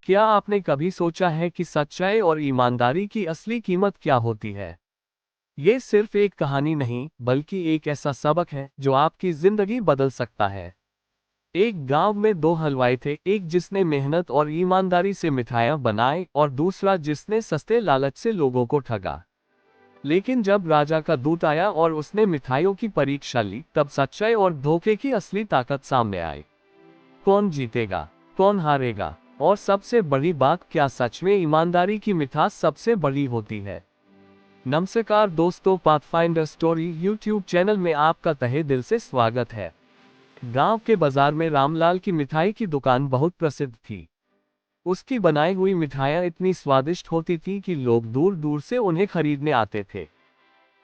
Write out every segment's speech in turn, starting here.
क्या आपने कभी सोचा है कि सच्चाई और ईमानदारी की असली कीमत क्या होती है? ये सिर्फ एक कहानी नहीं, बल्कि एक ऐसा सबक है जो आपकी जिंदगी बदल सकता है। एक गांव में दो हलवाई थे, एक जिसने मेहनत और ईमानदारी से मिठाइयां बनाई और दूसरा जिसने सस्ते लालच से लोगों को ठगा। लेकिन जब राजा का दूत आया और उसने मिठाइयों की परीक्षा ली, तब सच्चाई और धोखे की असली ताकत सामने आई। कौन जीतेगा, कौन हारेगा, और सबसे बड़ी बात, क्या सच में ईमानदारी की मिठास सबसे बड़ी होती है? नमस्कार दोस्तों, पाथफाइंडर स्टोरी यूट्यूब चैनल में आपका तहे दिल से स्वागत है। गांव के बाजार में रामलाल की मिठाई की दुकान बहुत प्रसिद्ध थी। उसकी बनाई हुई मिठाइयां इतनी स्वादिष्ट होती थी कि लोग दूर दूर से उन्हें खरीदने आते थे।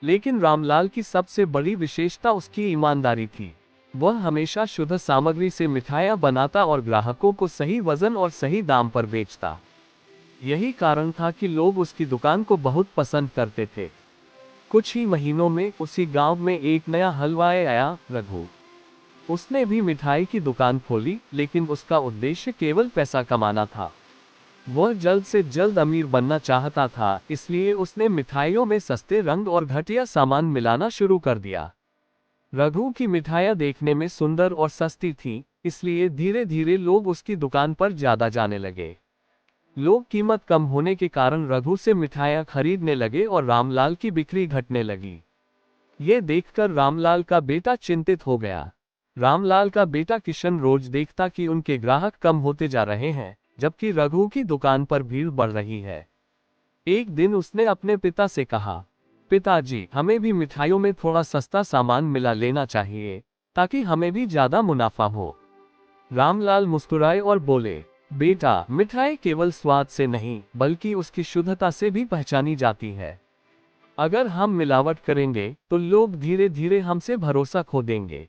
लेकिन रामलाल की सबसे बड़ी विशेषता उसकी ईमानदारी थी। वह हमेशा शुद्ध सामग्री से मिठाइयां बनाता और ग्राहकों को सही वजन और सही दाम पर बेचता। यही कारण था कि लोग उसकी दुकान को बहुत पसंद करते थे। कुछ ही महीनों में उसी गांव में एक नया हलवाई आया, रघु। उसने भी मिठाई की दुकान खोली, लेकिन उसका उद्देश्य केवल पैसा कमाना था। वह जल्द से जल्द अमीर बनना चाहता था, इसलिए उसने मिठाइयों में सस्ते रंग और घटिया सामान मिलाना शुरू कर दिया। रघु की मिठाइयां देखने में सुंदर और सस्ती थीं, इसलिए धीरे धीरे लोग उसकी दुकान पर ज्यादा जाने लगे। लोग कीमत कम होने के कारण रघु से मिठाइयां खरीदने लगे और रामलाल की बिक्री घटने लगी। ये देखकर रामलाल का बेटा चिंतित हो गया। रामलाल का बेटा किशन रोज देखता कि उनके ग्राहक कम होते जा रहे हैं, जबकि रघु की दुकान पर भीड़ बढ़ रही है। एक दिन उसने अपने पिता से कहा, पिताजी, हमें भी मिठाइयों में थोड़ा सस्ता सामान मिला लेना चाहिए, ताकि हमें भी ज्यादा मुनाफा हो। रामलाल मुस्कुराए और बोले, बेटा, मिठाई केवल स्वाद से नहीं, बल्कि उसकी शुद्धता से भी पहचानी जाती है। अगर हम मिलावट करेंगे, तो लोग धीरे धीरे हमसे भरोसा खो देंगे।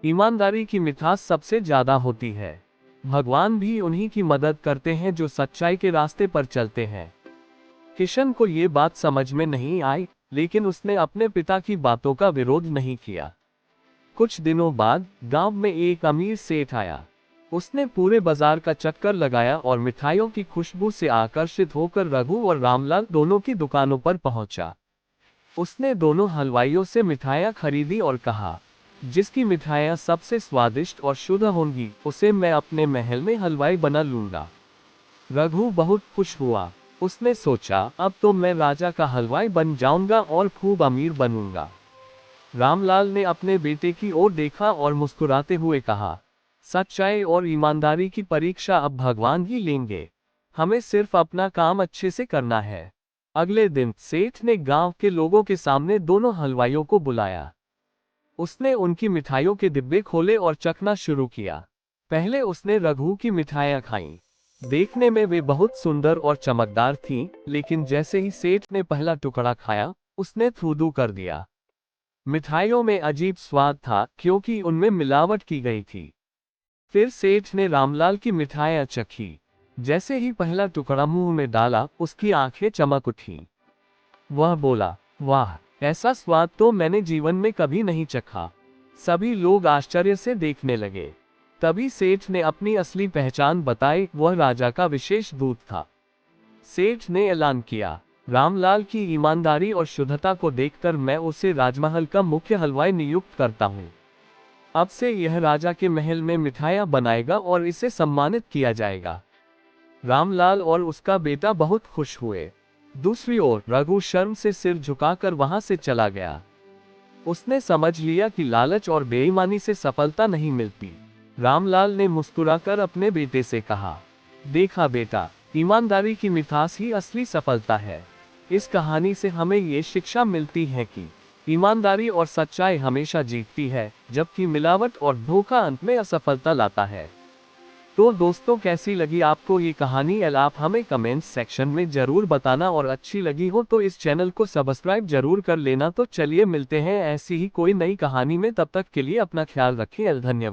ईमानदारी की मिठास सबसे ज्यादा होती है। भगवान भी उन्हीं की मदद करते हैं जो सच्चाई के रास्ते पर चलते हैं। किशन को ये बात समझ में नहीं आई, लेकिन उसने अपने पिता की बातों का विरोध नहीं किया। कुछ दिनों बाद गांव में एक अमीर सेठ आया। उसने पूरे बाजार का चक्कर लगाया और मिठाइयों की खुशबू से आकर्षित होकर रघु और रामलाल दोनों की दुकानों पर पहुंचा। उसने दोनों हलवाइयों से मिठाइयां खरीदी और कहा, जिसकी मिठाइयां सबसे स्वादिष्ट और शुद्ध होंगी, उसे मैं अपने महल में हलवाई बना लूंगा। रघु बहुत खुश हुआ। उसने सोचा, अब तो मैं राजा का हलवाई बन जाऊंगा और खूब अमीर बनूंगा। रामलाल ने अपने बेटे की ओर देखा और मुस्कुराते हुए कहा, सच्चाई और ईमानदारी की परीक्षा अब भगवान ही लेंगे। हमें सिर्फ अपना काम अच्छे से करना है। अगले दिन सेठ ने गांव के लोगों के सामने दोनों हलवाइयों को बुलाया। उसने उनकी मिठाइयों के डिब्बे खोले और चखना शुरू किया। पहले उसने रघु की मिठाइयां खाईं। देखने में वे बहुत सुंदर और चमकदार थीं, लेकिन जैसे ही सेठ ने पहला टुकड़ा खाया, उसने थूथू कर दिया। मिठाइयों में अजीब स्वाद था, क्योंकि उनमें मिलावट की गई थी। फिर सेठ ने रामलाल की मिठाइयां चखी। जैसे ही पहला टुकड़ा मुंह में डाला, उसकी आंखें चमक उठीं। वह बोला, वाह, ऐसा स्वाद तो मैंने जीवन में कभी नहीं चखा। सभी लोग आश्चर्य से देखने लगे। तभी सेठ ने अपनी असली पहचान बताई, वह राजा का विशेष दूत था। सेठ ने ऐलान किया, रामलाल की ईमानदारी और शुद्धता को देखकर मैं उसे राजमहल का मुख्य हलवाई नियुक्त करता हूँ। अब से यह राजा के महल में मिठाइयां बनाएगा और इसे सम्मानित किया जाएगा। रामलाल और उसका बेटा बहुत खुश हुए। दूसरी ओर रघु शर्म से सिर झुकाकर वहां से चला गया। उसने समझ लिया कि लालच और बेईमानी से सफलता नहीं मिलती। रामलाल ने मुस्कुराकर अपने बेटे से कहा, देखा बेटा, ईमानदारी की मिठास ही असली सफलता है। इस कहानी से हमें ये शिक्षा मिलती है कि ईमानदारी और सच्चाई हमेशा जीतती है, जबकि मिलावट और धोखा अंत में असफलता लाता है। तो दोस्तों, कैसी लगी आपको ये कहानी? आप हमें कमेंट्स सेक्शन में जरूर बताना, और अच्छी लगी हो तो इस चैनल को सब्सक्राइब जरूर कर लेना। तो चलिए मिलते हैं ऐसी ही कोई नई कहानी में, तब तक के लिए अपना ख्याल रखें। धन्यवाद।